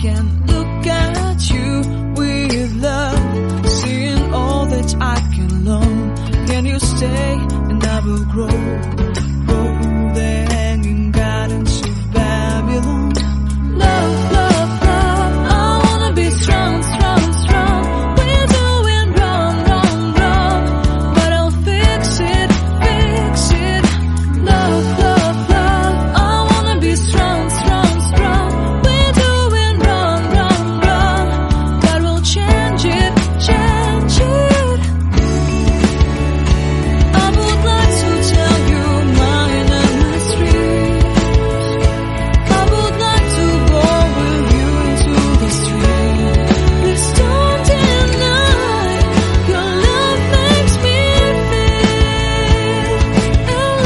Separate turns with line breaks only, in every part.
can look at you with love, seeing all that I can learn. Can you stay and I will grow the hanging gardens of Babylon. Love, love, love, I wanna be strong, strong, strong. We're doing wrong, wrong, wrong, but I'll fix it, fix it. Love, love, love, I wanna be strong, strong, strong. We're doing wrong, wrong, wrong, but we'll change it, change it. I would like to tell you my mysteries. I would like to go with you into the street. Please don't deny your love makes me feel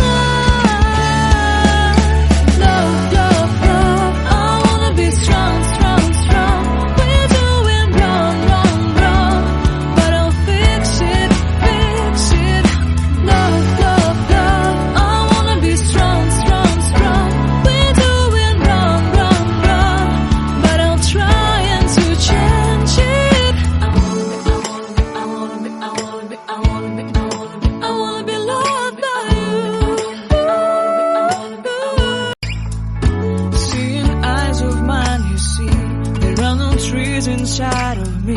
alive. Love, love, love, I wanna be strong, strong, strong. We're doing wrong, wrong, wrong, but I'll fix it, fix it. Love, love, love, I wanna be strong, strong, strong. We're doing wrong, wrong, wrong, but I'll try and to change it. I wanna be loved by you. Seeing eyes of mine, you see, there are no trees inside of me.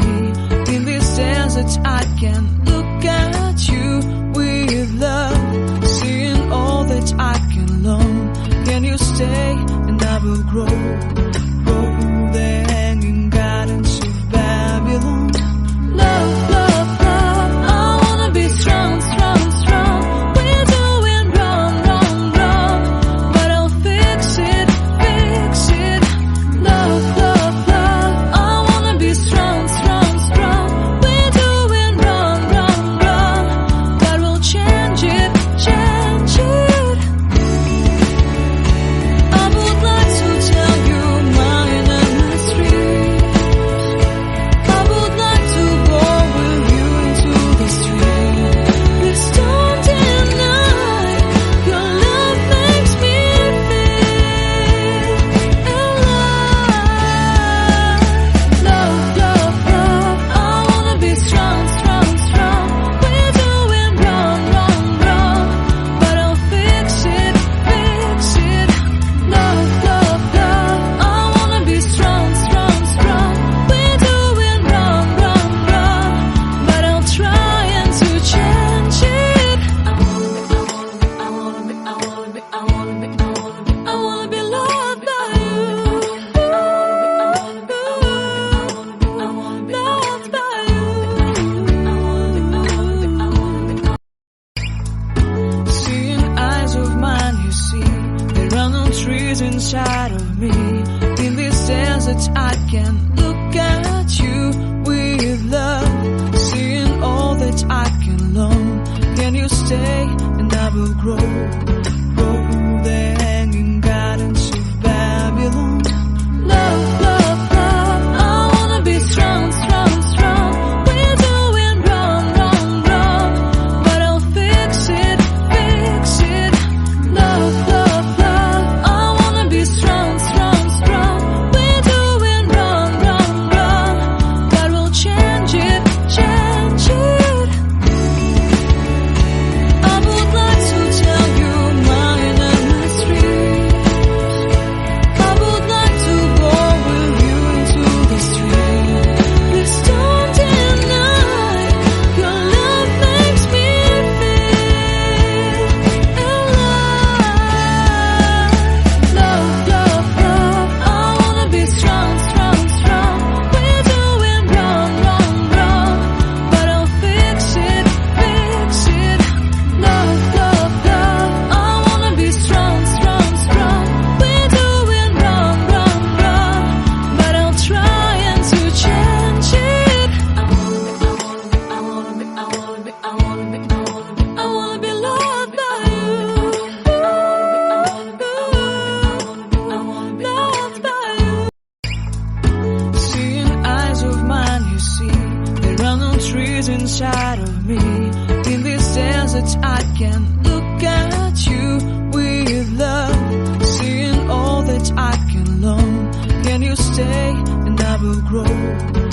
In this desert, I can look at you with love, seeing all that I can learn. Can you stay and I will grow the hanging gardens of Babylon. Love, love, love, I wanna be strong, strong, strong. We're doing wrong, wrong, wrong, but I'll fix it, fix it. Love, love, love, I wanna be strong, strong, strong. We're doing wrong, wrong, wrong, but we'll change it, change it. I would like to tell you my mysteries. I would like to go with you into the street. Please don't deny your love makes me feel alive. Love, love, love, I wanna be strong, strong, strong. We're doing wrong, wrong, wrong, but I'll fix it, fix it. Love, love, love, I wanna be strong, strong, strong. We're doing wrong, wrong, wrong, but I'll try and to change it. I wanna be loved by you. Loved by you. Seeing eyes of mine, you see, there are no trees inside of me. In this desert, I can look at you with love, seeing all that I can learn. Can you stay and I will grow the hanging gardens of Babylon. Love, love, love, I wanna be strong, strong, strong. We're doing wrong, wrong, wrong, but I'll fix it, fix it. Love, love, love, I wanna be strong, strong, strong. We're doing wrong, wrong, wrong, but we'll change it, change it. I would like to tell you my mysteries. I would like to go with you into the street. Please don't deny your love makes me feel alive. Love, love, love, I wanna be strong, strong, strong. We're doing wrong, wrong, wrong, but I'll fix it, fix it. Love, love, love, I wanna be strong, strong, strong. We're doing wrong, wrong, wrong, but I'll try and to change it. I wanna be loved by you. Loved by you. Seeing eyes of mine, you see, there are no trees inside of me. In this desert, I can look at you with love, seeing all that I can learn. Can you stay and grow.